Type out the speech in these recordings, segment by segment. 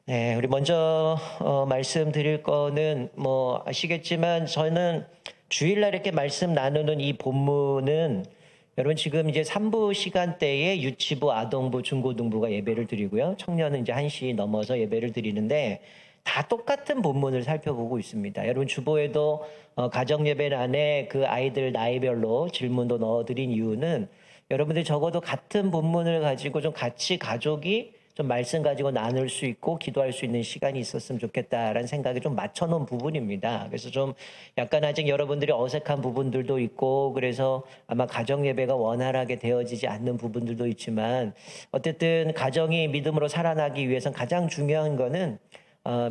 네, 우리 먼저 말씀드릴 거는 뭐 아시겠지만 저는 주일날 이렇게 말씀 나누는 이 본문은 여러분 지금 이제 3부 시간대에 유치부, 아동부, 중고등부가 예배를 드리고요. 청년은 이제 1시 넘어서 예배를 드리는데 다 똑같은 본문을 살펴보고 있습니다. 여러분 주보에도 가정 예배란에 그 아이들 나이별로 질문도 넣어드린 이유는 여러분들 적어도 같은 본문을 가지고 좀 같이 가족이 좀 말씀 가지고 나눌 수 있고 기도할 수 있는 시간이 있었으면 좋겠다라는 생각에 좀 맞춰놓은 부분입니다. 그래서 좀 약간 아직 여러분들이 어색한 부분들도 있고 그래서 아마 가정 예배가 원활하게 되어지지 않는 부분들도 있지만 어쨌든 가정이 믿음으로 살아나기 위해선 가장 중요한 거는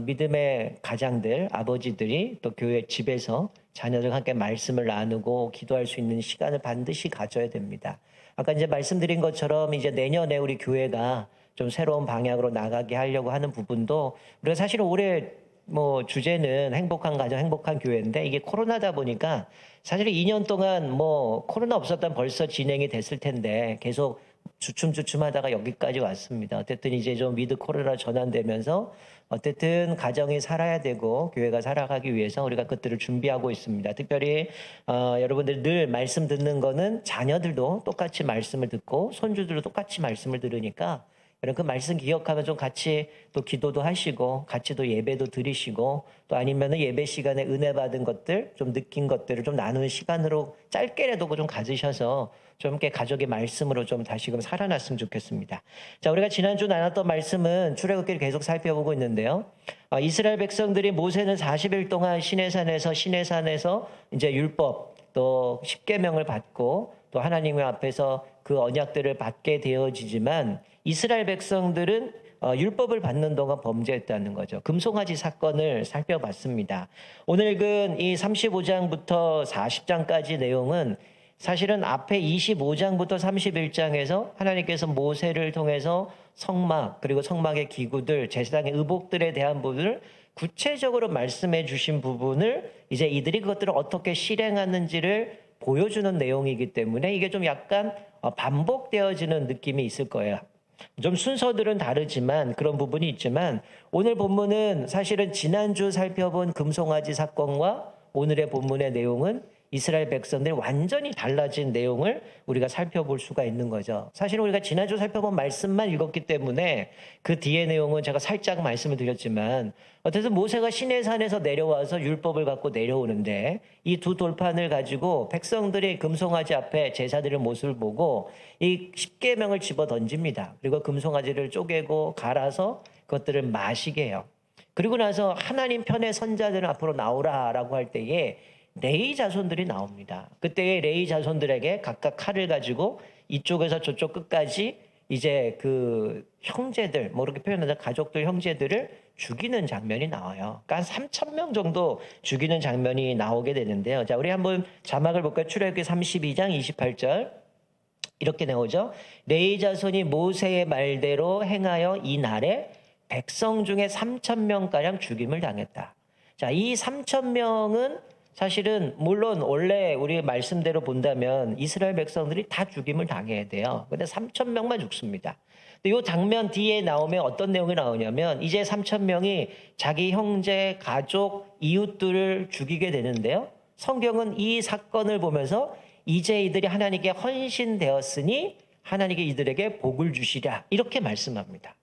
믿음의 가장들, 아버지들이 또 교회 집에서 자녀들과 함께 말씀을 나누고 기도할 수 있는 시간을 반드시 가져야 됩니다. 아까 이제 말씀드린 것처럼 이제 내년에 우리 교회가 좀 새로운 방향으로 나가게 하려고 하는 부분도 우리가 사실 올해 뭐 주제는 행복한 가정, 행복한 교회인데 이게 코로나다 보니까 사실 2년 동안 뭐 코로나 없었다면 벌써 진행이 됐을 텐데 계속 주춤주춤하다가 여기까지 왔습니다. 어쨌든 이제 좀 위드 코로나 전환되면서 어쨌든 가정이 살아야 되고 교회가 살아가기 위해서 우리가 그것들을 준비하고 있습니다. 특별히 여러분들 늘 말씀 듣는 거는 자녀들도 똑같이 말씀을 듣고 손주들도 똑같이 말씀을 들으니까 여러분 그 말씀 기억하면 좀 같이 또 기도도 하시고 같이 또 예배도 드리시고 또 아니면은 예배 시간에 은혜 받은 것들 좀 느낀 것들을 좀 나누는 시간으로 짧게라도 좀 가지셔서 좀 이렇게 가족의 말씀으로 좀 다시금 살아났으면 좋겠습니다. 자, 우리가 지난주 나눴던 말씀은 출애굽기를 계속 살펴보고 있는데요. 이스라엘 백성들이 모세는 40일 동안 시내산에서 이제 율법 또 십계명을 받고 또 하나님 앞에서 그 언약들을 받게 되어지지만 이스라엘 백성들은 율법을 받는 동안 범죄했다는 거죠. 금송아지 사건을 살펴봤습니다. 오늘 읽은 이 35장부터 40장까지 내용은 사실은 앞에 25장부터 31장에서 하나님께서 모세를 통해서 성막 그리고 성막의 기구들 제사장의 의복들에 대한 부분을 구체적으로 말씀해 주신 부분을 이제 이들이 그것들을 어떻게 실행하는지를 보여주는 내용이기 때문에 이게 좀 약간 반복되어지는 느낌이 있을 거예요. 좀 순서들은 다르지만 그런 부분이 있지만 오늘 본문은 사실은 지난주 살펴본 금송아지 사건과 오늘의 본문의 내용은 이스라엘 백성들이 완전히 달라진 내용을 우리가 살펴볼 수가 있는 거죠. 사실 우리가 지난주 살펴본 말씀만 읽었기 때문에 그 뒤의 내용은 제가 살짝 말씀을 드렸지만 어쨌든 모세가 시내산에서 내려와서 율법을 갖고 내려오는데 이 두 돌판을 가지고 백성들이 금송아지 앞에 제사드릴 모습을 보고 이 십계명을 집어 던집니다. 그리고 금송아지를 쪼개고 갈아서 그것들을 마시게 해요. 그리고 나서 하나님 편의 선자들은 앞으로 나오라라고 할 때에 레위 자손들이 나옵니다. 그때 레위 자손들에게 각각 칼을 가지고 이쪽에서 저쪽 끝까지 이제 그 형제들, 뭐 이렇게 표현하자 가족들, 형제들을 죽이는 장면이 나와요. 그러니까 한 3천 명 정도 죽이는 장면이 나오게 되는데요. 자, 우리 한번 자막을 볼까요? 출애굽기 32장 28절. 이렇게 나오죠. 레위 자손이 모세의 말대로 행하여 이 날에 백성 중에 3천 명가량 죽임을 당했다. 자, 이 3천 명은 사실은 물론 원래 우리 말씀대로 본다면 이스라엘 백성들이 다 죽임을 당해야 돼요. 근데 3천 명만 죽습니다. 근데 이 장면 뒤에 나오면 어떤 내용이 나오냐면 이제 3천 명이 자기 형제, 가족, 이웃들을 죽이게 되는데요. 성경은 이 사건을 보면서 이제 이들이 하나님께 헌신되었으니 하나님께 이들에게 복을 주시랴 이렇게 말씀합니다.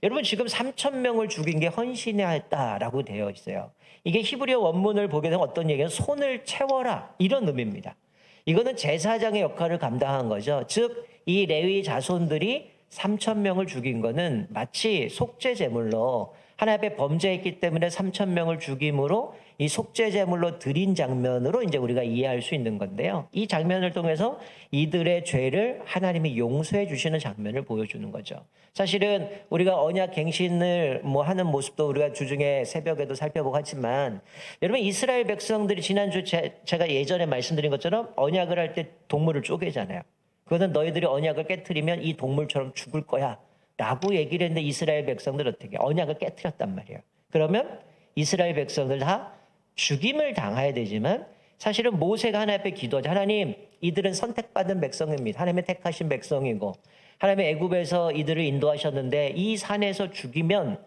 여러분 지금 3천 명을 죽인 게 헌신하였다라고 되어 있어요. 이게 히브리어 원문을 보게 되면 어떤 얘기는 손을 채워라 이런 의미입니다. 이거는 제사장의 역할을 감당한 거죠. 즉 이 레위 자손들이 3천 명을 죽인 거는 마치 속죄 제물로 하나님 앞에 범죄했기 때문에 3천 명을 죽임으로 이 속죄 제물로 드린 장면으로 이제 우리가 이해할 수 있는 건데요. 이 장면을 통해서 이들의 죄를 하나님이 용서해 주시는 장면을 보여주는 거죠. 사실은 우리가 언약 갱신을 뭐 하는 모습도 우리가 주중에 새벽에도 살펴보고 하지만 여러분 이스라엘 백성들이 지난주 제가 예전에 말씀드린 것처럼 언약을 할 때 동물을 쪼개잖아요. 그것은 너희들이 언약을 깨트리면 이 동물처럼 죽을 거야 라고 얘기를 했는데 이스라엘 백성들 어떻게 언약을 깨트렸단 말이에요. 그러면 이스라엘 백성들 다 죽임을 당해야 되지만 사실은 모세가 하나님 앞에 기도하자. 하나님 이들은 선택받은 백성입니다. 하나님의 택하신 백성이고 하나님의 애굽에서 이들을 인도하셨는데 이 산에서 죽이면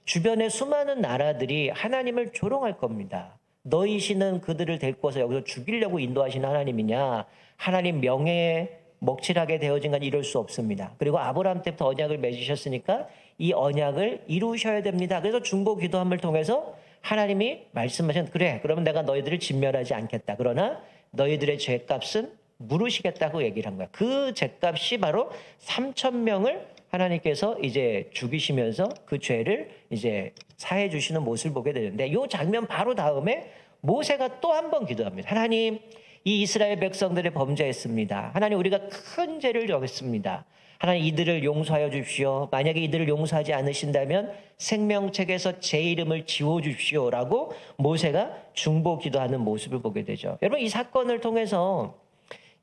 주변의 수많은 나라들이 하나님을 조롱할 겁니다. 너희 신은 그들을 데리고 와서 여기서 죽이려고 인도하시는 하나님이냐? 하나님 명예에 먹칠하게 되어진 건 이럴 수 없습니다. 그리고 아브라함 때부터 언약을 맺으셨으니까 이 언약을 이루셔야 됩니다. 그래서 중보 기도함을 통해서 하나님이 말씀하신 그래 그러면 내가 너희들을 진멸하지 않겠다. 그러나 너희들의 죄값은 물으시겠다고 얘기를 한 거야. 그 죄값이 바로 3,000명을 하나님께서 이제 죽이시면서 그 죄를 이제 사해 주시는 모습을 보게 되는데 이 장면 바로 다음에 모세가 또 한 번 기도합니다. 하나님, 이 이스라엘 백성들이 범죄했습니다. 하나님, 우리가 큰 죄를 저했습니다. 하나님, 이들을 용서하여 주십시오. 만약에 이들을 용서하지 않으신다면 생명책에서 제 이름을 지워주십시오라고 모세가 중보 기도하는 모습을 보게 되죠. 여러분, 이 사건을 통해서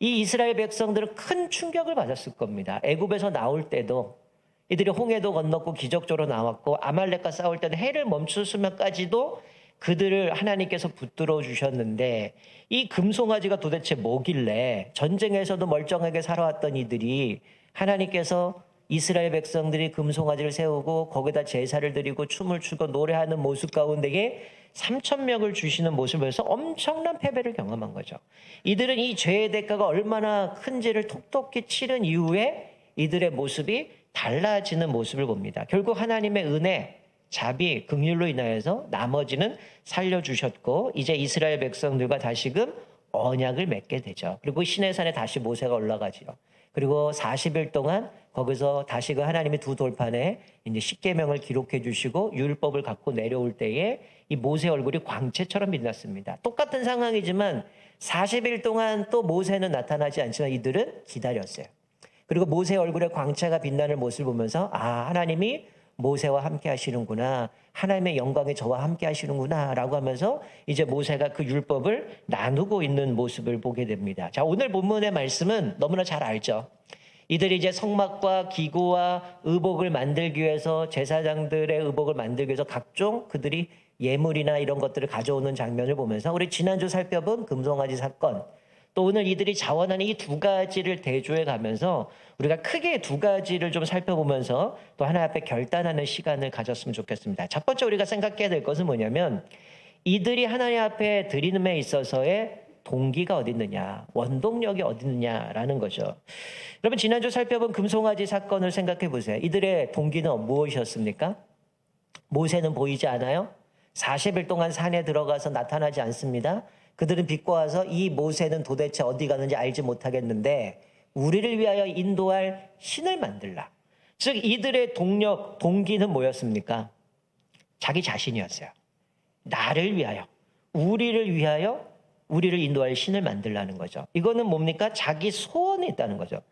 이 이스라엘 백성들은 큰 충격을 받았을 겁니다. 애굽에서 나올 때도 이들이 홍해도 건넜고 기적적으로 나왔고 아말렉과 싸울 때는 해를 멈추면까지도 그들을 하나님께서 붙들어 주셨는데 이 금송아지가 도대체 뭐길래 전쟁에서도 멀쩡하게 살아왔던 이들이 하나님께서 이스라엘 백성들이 금송아지를 세우고 거기다 제사를 드리고 춤을 추고 노래하는 모습 가운데에 3,000명을 주시는 모습을 보면서 엄청난 패배를 경험한 거죠. 이들은 이 죄의 대가가 얼마나 큰지를 톡톡히 치른 이후에 이들의 모습이 달라지는 모습을 봅니다. 결국 하나님의 은혜, 자비, 긍휼로 인하여서 나머지는 살려주셨고 이제 이스라엘 백성들과 다시금 언약을 맺게 되죠. 그리고 시내산에 다시 모세가 올라가지요. 그리고 40일 동안 거기서 다시금 하나님이 두 돌판에 이제 십계명을 기록해 주시고 율법을 갖고 내려올 때에 이 모세 얼굴이 광채처럼 빛났습니다. 똑같은 상황이지만 40일 동안 또 모세는 나타나지 않지만 이들은 기다렸어요. 그리고 모세 얼굴에 광채가 빛나는 모습을 보면서 하나님이 모세와 함께 하시는구나. 하나님의 영광이 저와 함께 하시는구나 라고 하면서 이제 모세가 그 율법을 나누고 있는 모습을 보게 됩니다. 자, 오늘 본문의 말씀은 너무나 잘 알죠. 이들이 이제 성막과 기구와 의복을 만들기 위해서 제사장들의 의복을 만들기 위해서 각종 그들이 예물이나 이런 것들을 가져오는 장면을 보면서 우리 지난주 살펴본 금송아지 사건 또 오늘 이들이 자원하는 이 두 가지를 대조해 가면서 우리가 크게 두 가지를 좀 살펴보면서 또 하나님 앞에 결단하는 시간을 가졌으면 좋겠습니다. 첫 번째 우리가 생각해야 될 것은 뭐냐면 이들이 하나님 앞에 드림에 있어서의 동기가 어디 있느냐, 원동력이 어디 있느냐라는 거죠. 여러분 지난주 살펴본 금송아지 사건을 생각해 보세요. 이들의 동기는 무엇이었습니까? 모세는 보이지 않아요? 40일 동안 산에 들어가서 나타나지 않습니다. 그들은 비꼬아서 이 모세는 도대체 어디 가는지 알지 못하겠는데 우리를 위하여 인도할 신을 만들라. 즉 이들의 동기는 뭐였습니까? 자기 자신이었어요. 나를 위하여, 우리를 위하여 우리를 인도할 신을 만들라는 거죠. 이거는 뭡니까? 자기 소원이 있다는 거죠.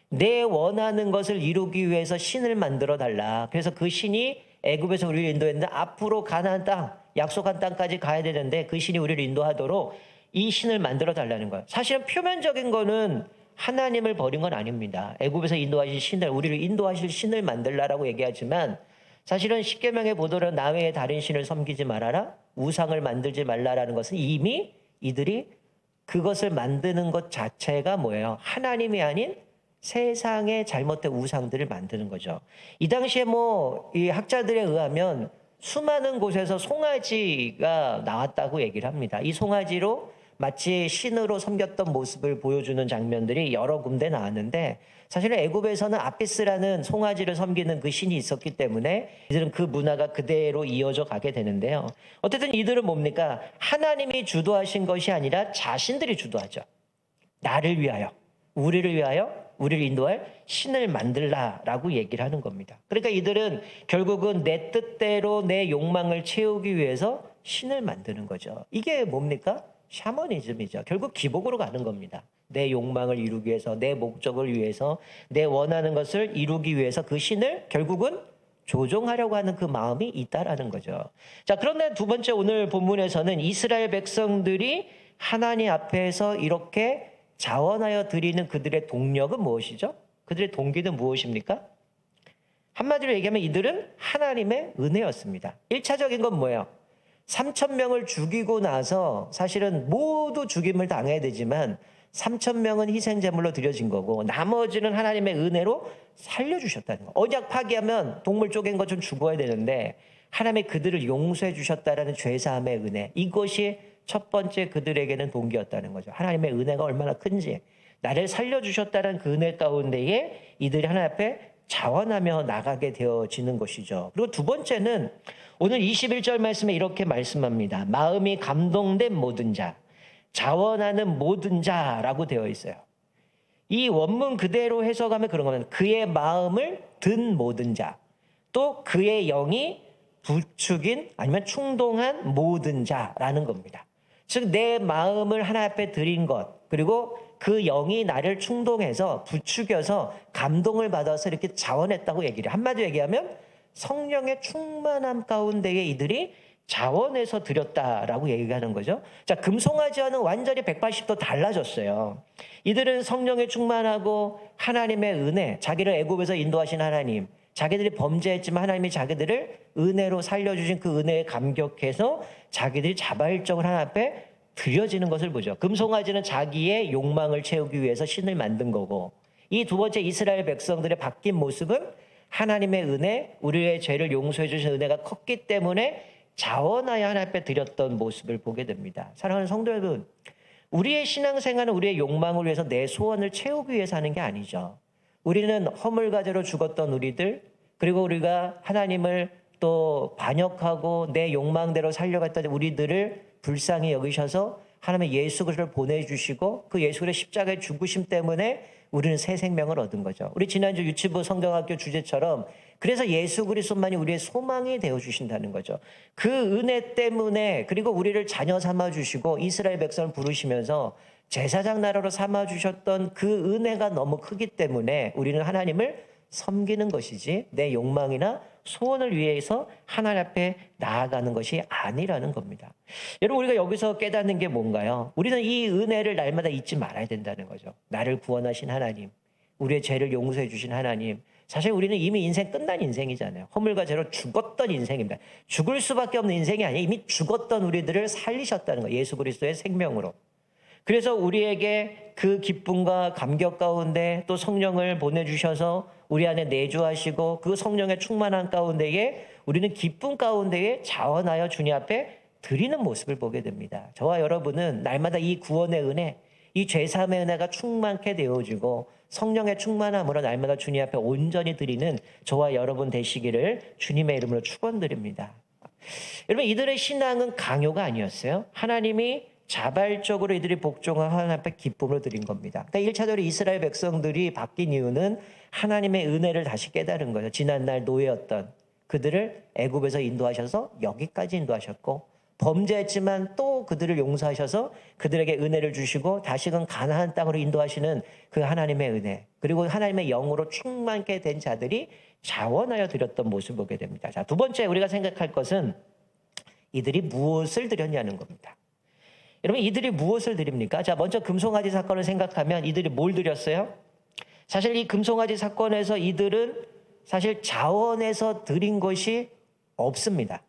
내 원하는 것을 이루기 위해서 신을 만들어 달라. 그래서 그 신이 애굽에서 우리를 인도했는데 앞으로 가나안 땅, 약속한 땅까지 가야 되는데 그 신이 우리를 인도하도록 이 신을 만들어 달라는 거예요. 사실은 표면적인 거는 하나님을 버린 건 아닙니다. 애굽에서 인도하실 신을, 우리를 인도하실 신을 만들라라고 얘기하지만 사실은 십계명에 보도록 나 외에 다른 신을 섬기지 말아라, 우상을 만들지 말라라는 것은 이미 이들이 그것을 만드는 것 자체가 뭐예요? 하나님이 아닌 세상의 잘못된 우상들을 만드는 거죠. 이 당시에 이 학자들에 의하면 수많은 곳에서 송아지가 나왔다고 얘기를 합니다. 이 송아지로 마치 신으로 섬겼던 모습을 보여주는 장면들이 여러 군데 나왔는데 사실은 애굽에서는 아피스라는 송아지를 섬기는 그 신이 있었기 때문에 이들은 그 문화가 그대로 이어져 가게 되는데요. 어쨌든 이들은 뭡니까? 하나님이 주도하신 것이 아니라 자신들이 주도하죠. 나를 위하여, 우리를 위하여 우리를 인도할 신을 만들라라고 얘기를 하는 겁니다. 그러니까 이들은 결국은 내 뜻대로 내 욕망을 채우기 위해서 신을 만드는 거죠. 이게 뭡니까? 샤머니즘이죠. 결국 기복으로 가는 겁니다. 내 욕망을 이루기 위해서, 내 목적을 위해서, 내 원하는 것을 이루기 위해서 그 신을 결국은 조종하려고 하는 그 마음이 있다라는 거죠. 자, 그런데 두 번째 오늘 본문에서는 이스라엘 백성들이 하나님 앞에서 이렇게 자원하여 드리는 그들의 동력은 무엇이죠? 그들의 동기는 무엇입니까? 한마디로 얘기하면 이들은 하나님의 은혜였습니다. 1차적인 건 뭐예요? 3,000명을 죽이고 나서 사실은 모두 죽임을 당해야 되지만 3,000명은 희생제물로 드려진 거고 나머지는 하나님의 은혜로 살려주셨다는 거. 언약 파기하면 동물 쪼갠 것좀 죽어야 되는데 하나님의 그들을 용서해 주셨다라는 죄사함의 은혜, 이것이 첫 번째 그들에게는 동기였다는 거죠. 하나님의 은혜가 얼마나 큰지, 나를 살려주셨다는 그 은혜 가운데에 이들이 하나님 앞에 자원하며 나가게 되어지는 것이죠. 그리고 두 번째는 오늘 21절 말씀에 이렇게 말씀합니다. 마음이 감동된 모든 자, 자원하는 모든 자라고 되어 있어요. 이 원문 그대로 해석하면 그런 겁니다. 그의 마음을 든 모든 자, 또 그의 영이 부추긴 아니면 충동한 모든 자라는 겁니다. 즉 내 마음을 하나님 앞에 드린 것, 그리고 그 영이 나를 충동해서 부추겨서 감동을 받아서 이렇게 자원했다고 얘기를 해요. 한마디로 얘기하면 성령의 충만함 가운데에 이들이 자원해서 드렸다라고 얘기하는 거죠. 자, 금송아지와는 완전히 180도 달라졌어요. 이들은 성령에 충만하고 하나님의 은혜, 자기를 애굽에서 인도하신 하나님, 자기들이 범죄했지만 하나님이 자기들을 은혜로 살려주신 그 은혜에 감격해서 자기들이 자발적으로 하나님 앞에 드려지는 것을 보죠. 금송아지는 자기의 욕망을 채우기 위해서 신을 만든 거고, 이 두 번째 이스라엘 백성들의 바뀐 모습은 하나님의 은혜, 우리의 죄를 용서해 주신 은혜가 컸기 때문에 자원하여 하나님 앞에 드렸던 모습을 보게 됩니다. 사랑하는 성도 여러분, 우리의 신앙생활은 우리의 욕망을 위해서 내 소원을 채우기 위해서 하는 게 아니죠. 우리는 허물과제로 죽었던 우리들, 그리고 우리가 하나님을 또 반역하고 내 욕망대로 살려갔던 우리들을 불쌍히 여기셔서 하나님의 예수 그리스도를 보내주시고 그 예수 그리스도의 십자가의 죽으심 때문에 우리는 새 생명을 얻은 거죠. 우리 지난주 유치부 성경학교 주제처럼 그래서 예수 그리스도만이 우리의 소망이 되어주신다는 거죠. 그 은혜 때문에, 그리고 우리를 자녀 삼아주시고 이스라엘 백성을 부르시면서 제사장 나라로 삼아주셨던 그 은혜가 너무 크기 때문에 우리는 하나님을 섬기는 것이지 내 욕망이나 소원을 위해서 하나님 앞에 나아가는 것이 아니라는 겁니다. 여러분, 우리가 여기서 깨닫는 게 뭔가요? 우리는 이 은혜를 날마다 잊지 말아야 된다는 거죠. 나를 구원하신 하나님, 우리의 죄를 용서해 주신 하나님. 사실 우리는 이미 인생 끝난 인생이잖아요. 허물과 죄로 죽었던 인생입니다. 죽을 수밖에 없는 인생이 아니에요. 이미 죽었던 우리들을 살리셨다는 거예요. 예수 그리스도의 생명으로. 그래서 우리에게 그 기쁨과 감격 가운데 또 성령을 보내주셔서 우리 안에 내주하시고 그 성령의 충만한 가운데에 우리는 기쁨 가운데에 자원하여 주님 앞에 드리는 모습을 보게 됩니다. 저와 여러분은 날마다 이 구원의 은혜, 이 죄사함의 은혜가 충만케 되어지고 성령의 충만함으로 날마다 주님 앞에 온전히 드리는 저와 여러분 되시기를 주님의 이름으로 축원드립니다. 여러분, 이들의 신앙은 강요가 아니었어요. 하나님이 자발적으로 이들이 복종한 하나님 앞에 기쁨을 드린 겁니다. 그러니까 1차적으로 이스라엘 백성들이 바뀐 이유는 하나님의 은혜를 다시 깨달은 거죠. 지난날 노예였던 그들을 애굽에서 인도하셔서 여기까지 인도하셨고, 범죄했지만 또 그들을 용서하셔서 그들에게 은혜를 주시고 다시금 가나안 땅으로 인도하시는 그 하나님의 은혜, 그리고 하나님의 영으로 충만케 된 자들이 자원하여 드렸던 모습을 보게 됩니다. 자, 두 번째 우리가 생각할 것은 이들이 무엇을 드렸냐는 겁니다. 여러분, 이들이 무엇을 드립니까? 자, 먼저 금송아지 사건을 생각하면 이들이 뭘 드렸어요? 사실 이 금송아지 사건에서 이들은 사실 자원해서 드린 것이 없습니다.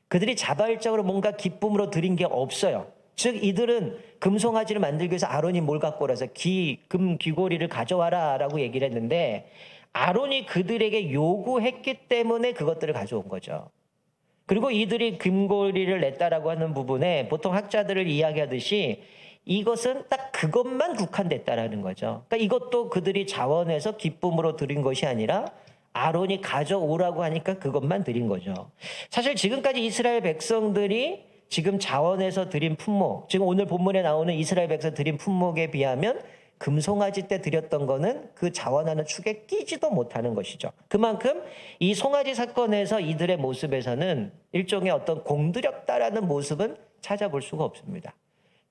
그들이 자발적으로 뭔가 기쁨으로 드린 게 없어요. 즉 이들은 금송아지를 만들기 위해서 아론이 뭘 갖고 오라서 금 귀고리를 가져와라 라고 얘기를 했는데, 아론이 그들에게 요구했기 때문에 그것들을 가져온 거죠. 그리고 이들이 금고리를 냈다라고 하는 부분에 보통 학자들을 이야기하듯이 이것은 딱 그것만 국한됐다라는 거죠. 그러니까 이것도 그들이 자원해서 기쁨으로 드린 것이 아니라 아론이 가져오라고 하니까 그것만 드린 거죠. 사실 지금까지 이스라엘 백성들이 지금 자원해서 드린 품목, 지금 오늘 본문에 나오는 이스라엘 백성 드린 품목에 비하면 금송아지 때 드렸던 거는 그 자원하는 축에 끼지도 못하는 것이죠. 그만큼 이 송아지 사건에서 이들의 모습에서는 일종의 어떤 공들였다라는 모습은 찾아볼 수가 없습니다.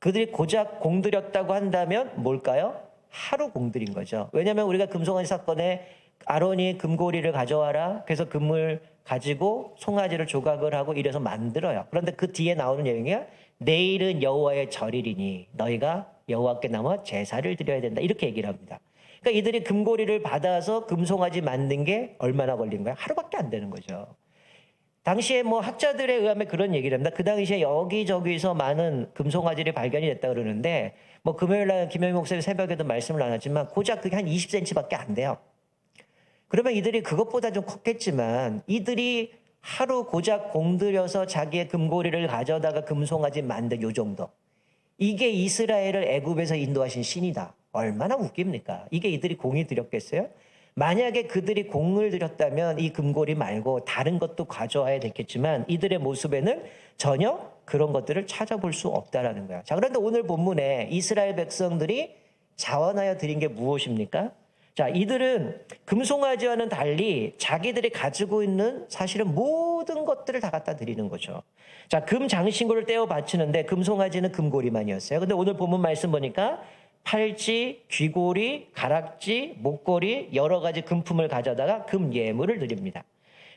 그들이 고작 공들였다고 한다면 뭘까요? 하루 공들인 거죠. 왜냐하면 우리가 금송아지 사건에 아론이 금고리를 가져와라, 그래서 금을 가지고 송아지를 조각을 하고 이래서 만들어요. 그런데 그 뒤에 나오는 내용이야, 내일은 여호와의 절일이니 너희가 여호와께 나와 제사를 드려야 된다, 이렇게 얘기를 합니다. 그러니까 이들이 금고리를 받아서 금송아지 만든 게 얼마나 걸린 거야? 하루밖에 안 되는 거죠. 당시에 뭐 학자들에 의하면 그런 얘기를 합니다. 그 당시에 여기저기서 많은 금송아지를 발견이 됐다 그러는데, 뭐 금요일날 김영희 목사님 새벽에도 말씀을 나눴지만 고작 그게 한 20cm밖에 안 돼요. 그러면 이들이 그것보다 좀 컸겠지만 이들이 하루 고작 공들여서 자기의 금고리를 가져다가 금송아지 만든 요 정도. 이게 이스라엘을 애굽에서 인도하신 신이다. 얼마나 웃깁니까? 이게 이들이 공이 들였겠어요? 만약에 그들이 공을 들였다면 이 금고리 말고 다른 것도 가져와야 됐겠지만 이들의 모습에는 전혀 그런 것들을 찾아볼 수 없다라는 거야. 자, 그런데 오늘 본문에 이스라엘 백성들이 자원하여 드린 게 무엇입니까? 자, 이들은 금송아지와는 달리 자기들이 가지고 있는 사실은 모든 것들을 다 갖다 드리는 거죠. 자, 금 장신구를 떼어 바치는데 금송아지는 금고리만이었어요. 근데 오늘 본문 말씀 보니까 팔찌, 귀고리, 가락지, 목걸이 여러 가지 금품을 가져다가 금 예물을 드립니다.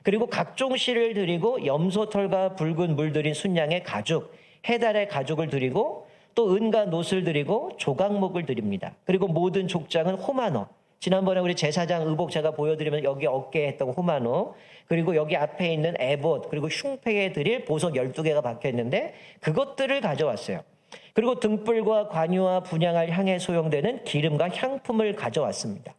그리고 각종 실을 드리고 염소털과 붉은 물들인 순양의 가죽, 해달의 가죽을 드리고 또 은과 놋을 드리고 조각목을 드립니다. 그리고 모든 족장은 호마노. 지난번에 우리 제사장 의복 제가 보여드리면 여기 어깨에 했던 호마노, 그리고 여기 앞에 있는 에봇, 그리고 흉패에 드릴 보석 12개가 박혀 있는데 그것들을 가져왔어요. 그리고 등불과 관유와 분향할 향에 소용되는 기름과 향품을 가져왔습니다.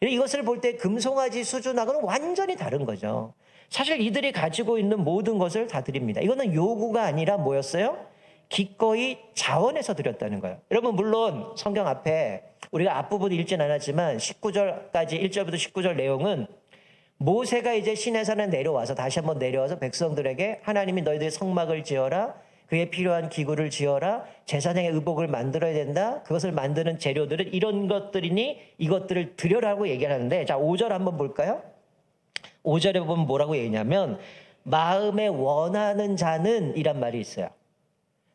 이것을 볼 때 금송아지 수준하고는 완전히 다른 거죠. 사실 이들이 가지고 있는 모든 것을 다 드립니다. 이거는 요구가 아니라 뭐였어요? 기꺼이 자원해서 드렸다는 거예요. 여러분, 물론 성경 앞에 우리가 앞부분 읽진 않았지만 19절까지 1절부터 19절 내용은 모세가 이제 시내산에 내려와서 다시 한번 내려와서 백성들에게 하나님이 너희들의 성막을 지어라, 그에 필요한 기구를 지어라, 제사장의 의복을 만들어야 된다, 그것을 만드는 재료들은 이런 것들이니 이것들을 드려라고 얘기를 하는데, 자, 5절 한번 볼까요? 5절에 보면 뭐라고 얘기냐면 마음에 원하는 자는 이란 말이 있어요.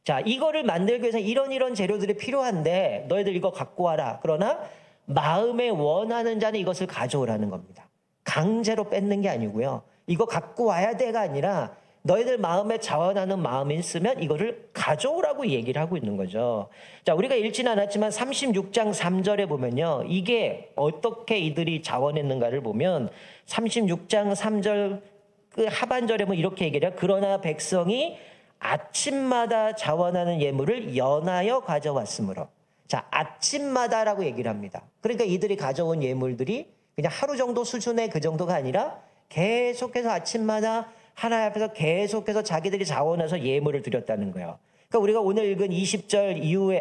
자, 이거를 만들기 위해서 이런 재료들이 필요한데 너희들 이거 갖고 와라. 그러나 마음에 원하는 자는 이것을 가져오라는 겁니다. 강제로 뺏는 게 아니고요. 이거 갖고 와야 돼가 아니라 너희들 마음에 자원하는 마음이 있으면 이거를 가져오라고 얘기를 하고 있는 거죠. 자, 우리가 읽지는 않았지만 36장 3절에 보면요. 이게 어떻게 이들이 자원했는가를 보면 36장 3절 그 하반절에 보면 이렇게 얘기를 해요. 그러나 백성이 아침마다 자원하는 예물을 연하여 가져왔으므로. 자, 아침마다라고 얘기를 합니다. 그러니까 이들이 가져온 예물들이 그냥 하루 정도 수준의 그 정도가 아니라 계속해서 아침마다 하나님 앞에서 계속해서 자기들이 자원해서 예물을 드렸다는 거예요. 그러니까 우리가 오늘 읽은 20절 이후에,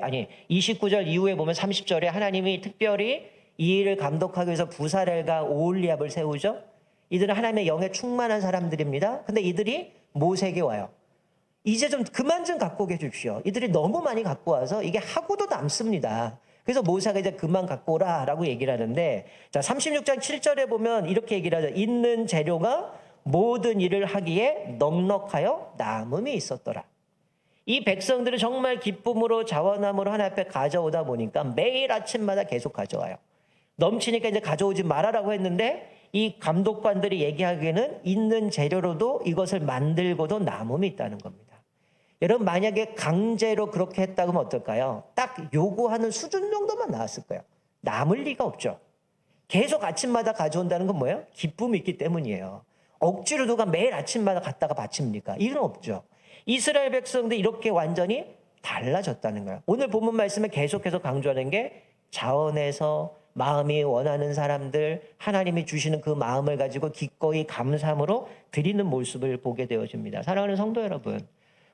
29절 이후에 보면 30절에 하나님이 특별히 이 일을 감독하기 위해서 부사렐과 오홀리압을 세우죠. 이들은 하나님의 영에 충만한 사람들입니다. 근데 이들이 모세에게 와요. 이제 좀 그만 좀 갖고 계십시오. 이들이 너무 많이 갖고 와서 이게 하고도 남습니다. 그래서 모세가 이제 그만 갖고 오라라고 얘기를 하는데, 자, 36장 7절에 보면 이렇게 얘기를 하죠. 있는 재료가 모든 일을 하기에 넉넉하여 남음이 있었더라. 이 백성들은 정말 기쁨으로 자원함으로 하나님 앞에 가져오다 보니까 매일 아침마다 계속 가져와요. 넘치니까 이제 가져오지 말아라고 했는데 이 감독관들이 얘기하기에는 있는 재료로도 이것을 만들고도 남음이 있다는 겁니다. 여러분, 만약에 강제로 그렇게 했다고 하면 어떨까요? 딱 요구하는 수준 정도만 나왔을 거예요. 남을 리가 없죠. 계속 아침마다 가져온다는 건 뭐예요? 기쁨이 있기 때문이에요. 억지로 누가 매일 아침마다 갖다가 바칩니까? 일은 없죠. 이스라엘 백성들이 이렇게 완전히 달라졌다는 거예요. 오늘 본문 말씀에 계속해서 강조하는 게 자원해서 마음이 원하는 사람들, 하나님이 주시는 그 마음을 가지고 기꺼이 감사함으로 드리는 모습을 보게 되어집니다. 사랑하는 성도 여러분,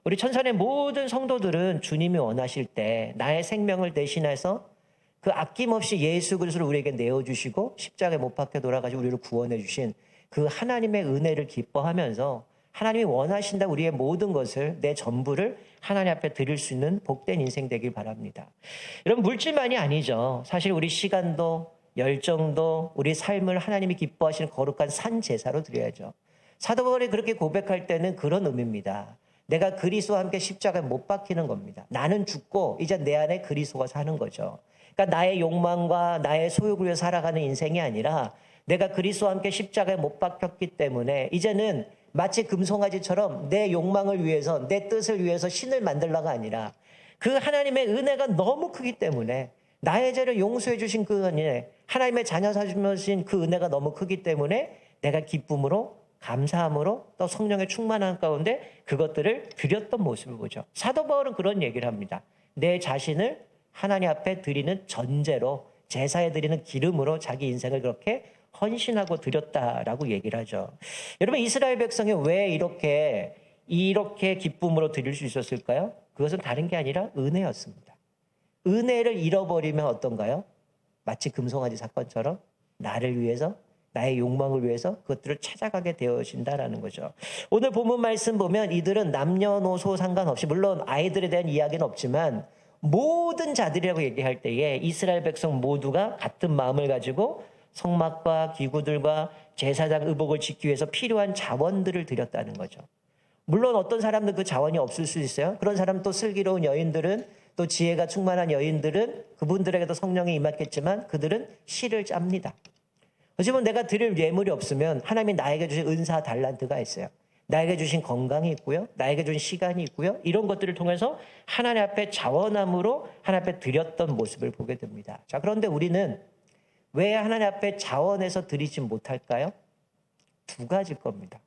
우리 천산의 모든 성도들은 주님이 원하실 때 나의 생명을 대신해서 그 아낌없이 예수 그리스도를 우리에게 내어주시고 십자가에 못 박혀 돌아가시고 우리를 구원해 주신 그 하나님의 은혜를 기뻐하면서 하나님이 원하신다 우리의 모든 것을, 내 전부를 하나님 앞에 드릴 수 있는 복된 인생 되길 바랍니다. 여러분, 물질만이 아니죠. 사실 우리 시간도 열정도 우리 삶을 하나님이 기뻐하시는 거룩한 산 제사로 드려야죠. 사도 바울이 그렇게 고백할 때는 그런 의미입니다. 내가 그리스도와 함께 십자가에 못 박히는 겁니다. 나는 죽고 이제 내 안에 그리스도가 사는 거죠. 그러니까 나의 욕망과 나의 소욕을 위해 살아가는 인생이 아니라 내가 그리스도와 함께 십자가에 못 박혔기 때문에 이제는 마치 금송아지처럼 내 욕망을 위해서, 내 뜻을 위해서 신을 만들라가 아니라 그 하나님의 은혜가 너무 크기 때문에, 나의 죄를 용서해 주신 그 은혜, 하나님의 자녀 사주신 그 은혜가 너무 크기 때문에 내가 기쁨으로, 감사함으로 또 성령의 충만한 가운데 그것들을 드렸던 모습을 보죠. 사도 바울은 그런 얘기를 합니다. 내 자신을 하나님 앞에 드리는 전제로, 제사에 드리는 기름으로 자기 인생을 그렇게 헌신하고 드렸다라고 얘기를 하죠. 여러분, 이스라엘 백성이 왜 이렇게 기쁨으로 드릴 수 있었을까요? 그것은 다른 게 아니라 은혜였습니다. 은혜를 잃어버리면 어떤가요? 마치 금송아지 사건처럼 나를 위해서, 나의 욕망을 위해서 그것들을 찾아가게 되어진다라는 거죠. 오늘 본문 말씀 보면 이들은 남녀노소 상관없이, 물론 아이들에 대한 이야기는 없지만 모든 자들이라고 얘기할 때에 이스라엘 백성 모두가 같은 마음을 가지고 성막과 기구들과 제사장 의복을 짓기 위해서 필요한 자원들을 드렸다는 거죠. 물론 어떤 사람들 그 자원이 없을 수 있어요. 그런 사람, 또 슬기로운 여인들은, 또 지혜가 충만한 여인들은 그분들에게도 성령이 임했겠지만 그들은 실을 짭니다. 어찌보면 내가 드릴 예물이 없으면 하나님이 나에게 주신 은사 달란트가 있어요. 나에게 주신 건강이 있고요. 나에게 주신 시간이 있고요. 이런 것들을 통해서 하나님 앞에 자원함으로 하나님 앞에 드렸던 모습을 보게 됩니다. 자, 그런데 우리는 왜 하나님 앞에 자원해서 드리지 못할까요? 두 가지일 겁니다.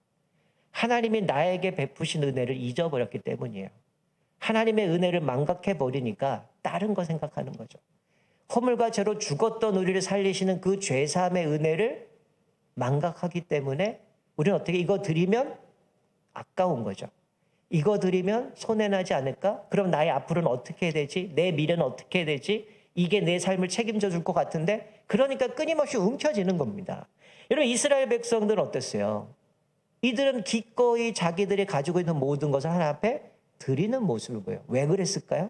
하나님이 나에게 베푸신 은혜를 잊어버렸기 때문이에요. 하나님의 은혜를 망각해버리니까 다른 거 생각하는 거죠. 허물과 죄로 죽었던 우리를 살리시는 그 죄사함의 은혜를 망각하기 때문에 우리는 어떻게, 이거 드리면 아까운 거죠. 이거 드리면 손해나지 않을까? 그럼 나의 앞으로는 어떻게 해야 되지? 내 미래는 어떻게 해야 되지? 이게 내 삶을 책임져 줄 것 같은데, 그러니까 끊임없이 움켜쥐는 겁니다. 여러분, 이스라엘 백성들은 어땠어요? 이들은 기꺼이 자기들이 가지고 있는 모든 것을 하나님 앞에 드리는 모습을 보여요. 왜 그랬을까요?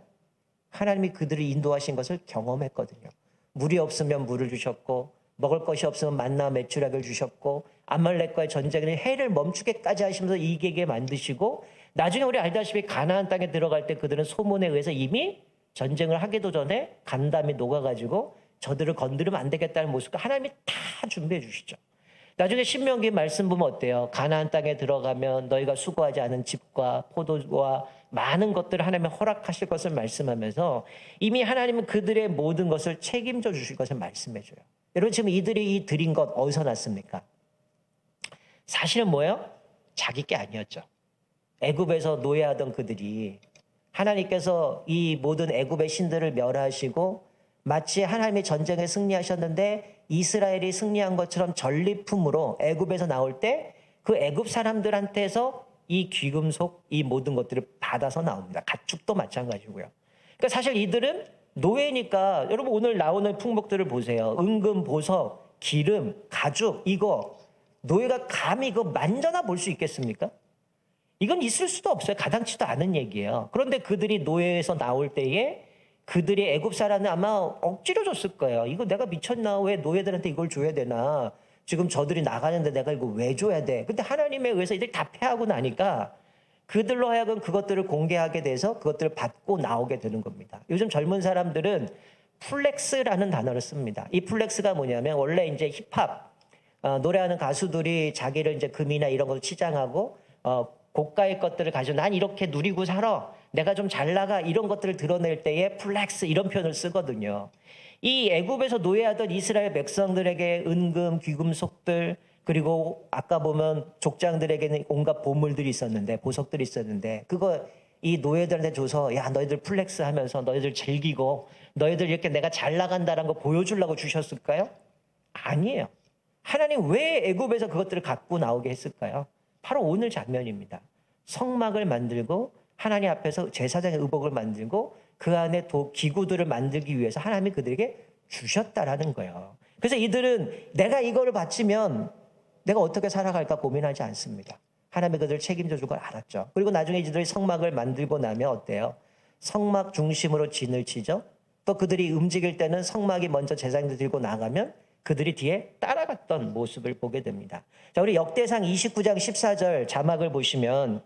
하나님이 그들을 인도하신 것을 경험했거든요. 물이 없으면 물을 주셨고, 먹을 것이 없으면 만나 메추라기를 주셨고, 아말렉과의 전쟁에 해를 멈추게까지 하시면서 이기게 만드시고, 나중에 우리 알다시피 가나안 땅에 들어갈 때 그들은 소문에 의해서 이미 전쟁을 하기도 전에 간담이 녹아가지고 저들을 건드리면 안 되겠다는 모습과 하나님이 다 준비해 주시죠. 나중에 신명기 말씀 보면 어때요? 가나안 땅에 들어가면 너희가 수고하지 않은 집과 포도와 많은 것들을 하나님이 허락하실 것을 말씀하면서 이미 하나님은 그들의 모든 것을 책임져 주실 것을 말씀해 줘요. 여러분, 지금 이들이 이 드린 것 어디서 났습니까? 사실은 뭐예요? 자기 게 아니었죠. 애굽에서 노예하던 그들이 하나님께서 이 모든 애굽의 신들을 멸하시고 마치 하나님이 전쟁에 승리하셨는데 이스라엘이 승리한 것처럼 전리품으로 애굽에서 나올 때 그 애굽 사람들한테서 이 귀금속, 이 모든 것들을 받아서 나옵니다. 가축도 마찬가지고요. 그러니까 사실 이들은 노예니까, 여러분 오늘 나오는 품목들을 보세요. 은금, 보석, 기름, 가죽, 이거 노예가 감히 이거 만져나 볼 수 있겠습니까? 이건 있을 수도 없어요. 가당치도 않은 얘기예요. 그런데 그들이 노예에서 나올 때에 그들이 애굽 사람은 아마 억지로 줬을 거예요. 이거 내가 미쳤나? 왜 노예들한테 이걸 줘야 되나? 지금 저들이 나가는데 내가 이거 왜 줘야 돼? 근데 하나님에 의해서 이들이 다 패하고 나니까 그들로 하여금 그것들을 공개하게 돼서 그것들을 받고 나오게 되는 겁니다. 요즘 젊은 사람들은 플렉스라는 단어를 씁니다. 이 플렉스가 뭐냐면 원래 이제 힙합 노래하는 가수들이 자기를 이제 금이나 이런 걸 치장하고 고가의 것들을 가지고 난 이렇게 누리고 살아, 내가 좀 잘 나가, 이런 것들을 드러낼 때에 플렉스 이런 표현을 쓰거든요. 이 애굽에서 노예하던 이스라엘 백성들에게 은금, 귀금속들, 그리고 아까 보면 족장들에게는 온갖 보물들이 있었는데, 보석들이 있었는데, 그거 이 노예들한테 줘서 야 너희들 플렉스 하면서 너희들 즐기고 너희들 이렇게 내가 잘 나간다는 거 보여주려고 주셨을까요? 아니에요. 하나님 왜 애굽에서 그것들을 갖고 나오게 했을까요? 바로 오늘 장면입니다. 성막을 만들고 하나님 앞에서 제사장의 의복을 만들고 그 안에 기구들을 만들기 위해서 하나님이 그들에게 주셨다라는 거예요. 그래서 이들은 내가 이거를 바치면 내가 어떻게 살아갈까 고민하지 않습니다. 하나님이 그들을 책임져 줄 걸 알았죠. 그리고 나중에 이들이 성막을 만들고 나면 어때요? 성막 중심으로 진을 치죠. 또 그들이 움직일 때는 성막이 먼저 제사장들 들고 나가면 그들이 뒤에 따라갔던 모습을 보게 됩니다. 자, 우리 역대상 29장 14절 자막을 보시면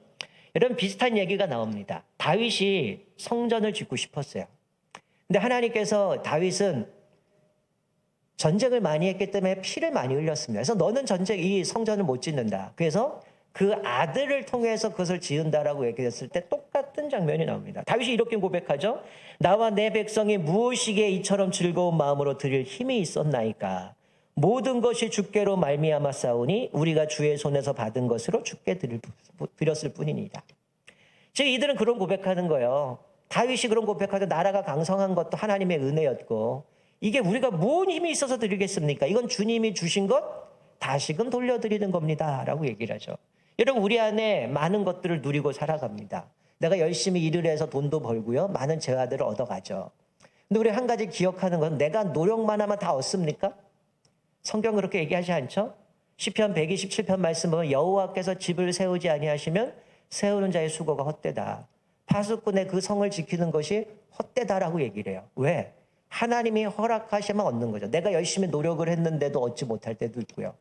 이런 비슷한 얘기가 나옵니다. 다윗이 성전을 짓고 싶었어요. 근데 하나님께서 다윗은 전쟁을 많이 했기 때문에 피를 많이 흘렸습니다. 그래서 너는 이 성전을 못 짓는다. 그래서 그 아들을 통해서 그것을 지은다라고 얘기했을 때 똑같은 장면이 나옵니다. 다윗이 이렇게 고백하죠. 나와 내 백성이 무엇이기에 이처럼 즐거운 마음으로 드릴 힘이 있었나이까. 모든 것이 주께로 말미암아 싸우니 우리가 주의 손에서 받은 것으로 주께 드렸을 뿐이니이다. 즉 이들은 그런 고백하는 거예요. 다윗이 그런 고백하죠. 나라가 강성한 것도 하나님의 은혜였고 이게 우리가 뭔 힘이 있어서 드리겠습니까? 이건 주님이 주신 것 다시금 돌려드리는 겁니다. 라고 얘기를 하죠. 여러분, 우리 안에 많은 것들을 누리고 살아갑니다. 내가 열심히 일을 해서 돈도 벌고요. 많은 재화들을 얻어가죠. 근데 우리 한 가지 기억하는 건 내가 노력만 하면 다 얻습니까? 성경 그렇게 얘기하지 않죠? 시편 127편 말씀 보면 여호와께서 집을 세우지 아니하시면 세우는 자의 수고가 헛되다. 파수꾼의 그 성을 지키는 것이 헛되다라고 얘기를 해요. 왜? 하나님이 허락하시면 얻는 거죠. 내가 열심히 노력을 했는데도 얻지 못할 때도 있고요.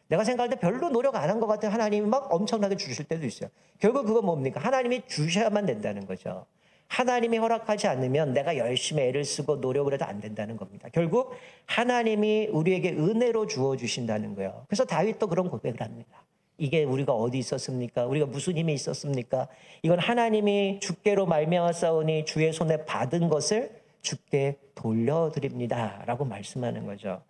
내가 생각할 때 별로 노력 안 한 것 같은 하나님이 막 엄청나게 주실 때도 있어요. 결국 그건 뭡니까? 하나님이 주셔야만 된다는 거죠. 하나님이 허락하지 않으면 내가 열심히 애를 쓰고 노력을 해도 안 된다는 겁니다. 결국 하나님이 우리에게 은혜로 주어주신다는 거예요. 그래서 다윗도 그런 고백을 합니다. 이게 우리가 어디 있었습니까? 우리가 무슨 힘이 있었습니까? 이건 하나님이 주께로 말미암았사오니 주의 손에 받은 것을 주께 돌려드립니다. 라고 말씀하는 거죠.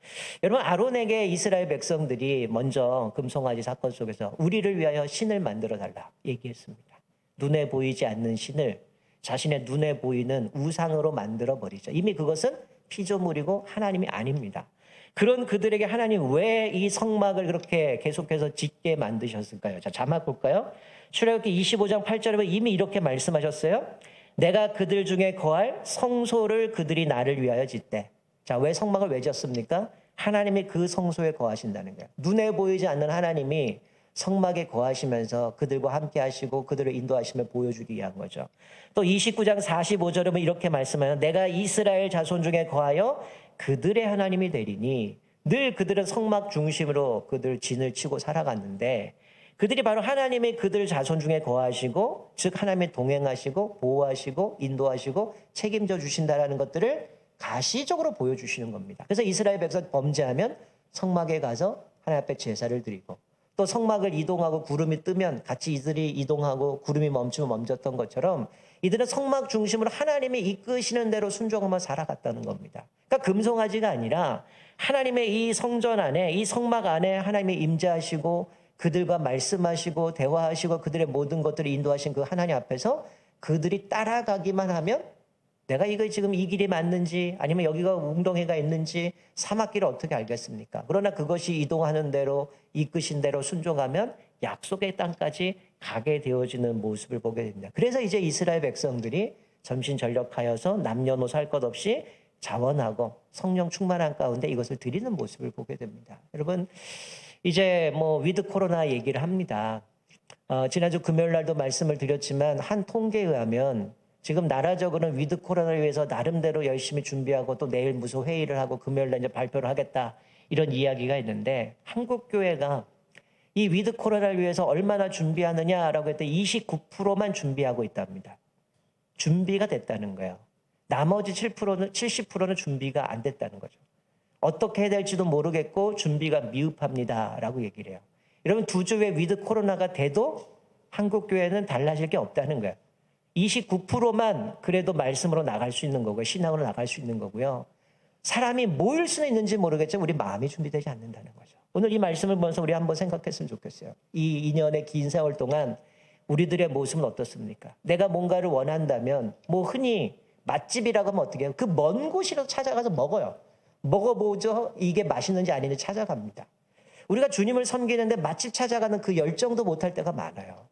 여러분, 아론에게 이스라엘 백성들이 먼저 금송아지 사건 속에서 우리를 위하여 신을 만들어 달라 얘기했습니다. 눈에 보이지 않는 신을 자신의 눈에 보이는 우상으로 만들어 버리죠. 이미 그것은 피조물이고 하나님이 아닙니다. 그런 그들에게 하나님 왜 이 성막을 그렇게 계속해서 짓게 만드셨을까요? 자, 자막 볼까요? 출애굽기 25장 8절에 보면 이미 이렇게 말씀하셨어요. 내가 그들 중에 거할 성소를 그들이 나를 위하여 짓되. 자, 왜 성막을 왜 짓습니까? 하나님이 그 성소에 거하신다는 거예요. 눈에 보이지 않는 하나님이 성막에 거하시면서 그들과 함께 하시고 그들을 인도하시며 보여주기 위한 거죠. 또 29장 45절에 보면 이렇게 말씀하여 내가 이스라엘 자손 중에 거하여 그들의 하나님이 되리니 늘 그들은 성막 중심으로 그들 진을 치고 살아갔는데 그들이 바로 하나님이 그들 자손 중에 거하시고 즉 하나님이 동행하시고 보호하시고 인도하시고 책임져 주신다라는 것들을 가시적으로 보여주시는 겁니다. 그래서 이스라엘 백성 범죄하면 성막에 가서 하나님 앞에 제사를 드리고 또 성막을 이동하고 구름이 뜨면 같이 이들이 이동하고 구름이 멈추면 멈췄던 것처럼 이들은 성막 중심으로 하나님이 이끄시는 대로 순종하며 살아갔다는 겁니다. 그러니까 금송아지가 아니라 하나님의 이 성전 안에 이 성막 안에 하나님이 임재하시고 그들과 말씀하시고 대화하시고 그들의 모든 것들을 인도하신 그 하나님 앞에서 그들이 따라가기만 하면 내가 이거 지금 이 길이 맞는지 아니면 여기가 웅덩이가 있는지 사막길을 어떻게 알겠습니까? 그러나 그것이 이동하는 대로 이끄신 대로 순종하면 약속의 땅까지 가게 되어지는 모습을 보게 됩니다. 그래서 이제 이스라엘 백성들이 전심전력하여서 남녀노소 할 것 없이 자원하고 성령 충만한 가운데 이것을 드리는 모습을 보게 됩니다. 여러분 이제 뭐 위드 코로나 얘기를 합니다. 지난주 금요일 날도 말씀을 드렸지만 한 통계에 의하면 지금 나라적으로는 위드 코로나를 위해서 나름대로 열심히 준비하고 또 내일 무슨 회의를 하고 금요일 날 이제 발표를 하겠다 이런 이야기가 있는데 한국 교회가 이 위드 코로나를 위해서 얼마나 준비하느냐라고 했더니 29%만 준비하고 있답니다. 준비가 됐다는 거예요. 나머지 7%는 70%는 준비가 안 됐다는 거죠. 어떻게 해야 될지도 모르겠고 준비가 미흡합니다라고 얘기를 해요. 여러분 두 주에 위드 코로나가 돼도 한국 교회는 달라질 게 없다는 거예요. 29%만 그래도 말씀으로 나갈 수 있는 거고요. 신앙으로 나갈 수 있는 거고요. 사람이 모일 수는 있는지 모르겠지만 우리 마음이 준비되지 않는다는 거죠. 오늘 이 말씀을 보면서 우리 한번 생각했으면 좋겠어요. 이 2년의 긴 세월 동안 우리들의 모습은 어떻습니까? 내가 뭔가를 원한다면 뭐 흔히 맛집이라고 하면 어떻게 해요? 그 먼 곳이라도 찾아가서 먹어요. 먹어보죠. 이게 맛있는지 아닌지 찾아갑니다. 우리가 주님을 섬기는데 맛집 찾아가는 그 열정도 못할 때가 많아요.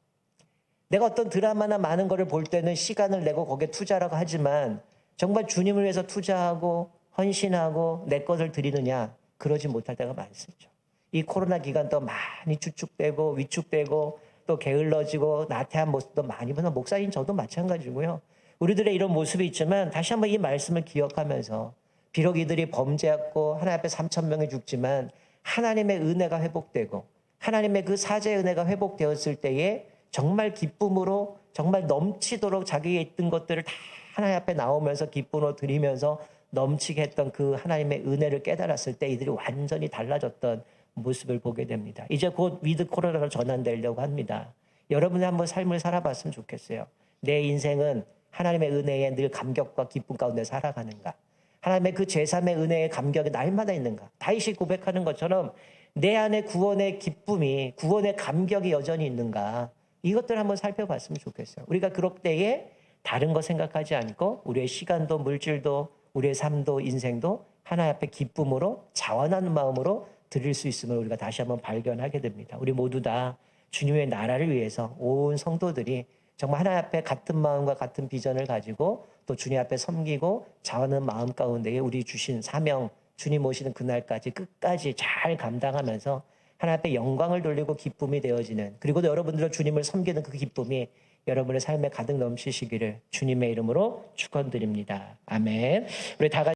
내가 어떤 드라마나 많은 거를 볼 때는 시간을 내고 거기에 투자라고 하지만 정말 주님을 위해서 투자하고 헌신하고 내 것을 드리느냐 그러지 못할 때가 많습니다. 이 코로나 기간 또 많이 주축되고 위축되고 또 게을러지고 나태한 모습도 많이 보면 목사님 저도 마찬가지고요. 우리들의 이런 모습이 있지만 다시 한번 이 말씀을 기억하면서 비록 이들이 범죄했고 하나님 앞에 3,000명이 죽지만 하나님의 은혜가 회복되고 하나님의 그 사죄의 은혜가 회복되었을 때에 정말 기쁨으로 정말 넘치도록 자기에 있던 것들을 다 하나님 앞에 나오면서 기쁨으로 드리면서 넘치게 했던 그 하나님의 은혜를 깨달았을 때 이들이 완전히 달라졌던 모습을 보게 됩니다. 이제 곧 위드 코로나로 전환되려고 합니다. 여러분이 한번 삶을 살아봤으면 좋겠어요. 내 인생은 하나님의 은혜에 늘 감격과 기쁨 가운데 살아가는가? 하나님의 그 제3의 은혜의 감격이 날마다 있는가? 다윗이 고백하는 것처럼 내 안에 구원의 기쁨이 구원의 감격이 여전히 있는가? 이것들 한번 살펴봤으면 좋겠어요. 우리가 그럴 때에 다른 거 생각하지 않고 우리의 시간도 물질도 우리의 삶도 인생도 하나님 앞에 기쁨으로 자원하는 마음으로 드릴 수 있음을 우리가 다시 한번 발견하게 됩니다. 우리 모두 다 주님의 나라를 위해서 온 성도들이 정말 하나님 앞에 같은 마음과 같은 비전을 가지고 또 주님 앞에 섬기고 자원하는 마음 가운데에 우리 주신 사명, 주님 오시는 그날까지 끝까지 잘 감당하면서 하나님 앞에 영광을 돌리고 기쁨이 되어지는, 그리고 또 여러분들은 주님을 섬기는 그 기쁨이 여러분의 삶에 가득 넘치시기를 주님의 이름으로 축원드립니다. 아멘. 우리 다 같이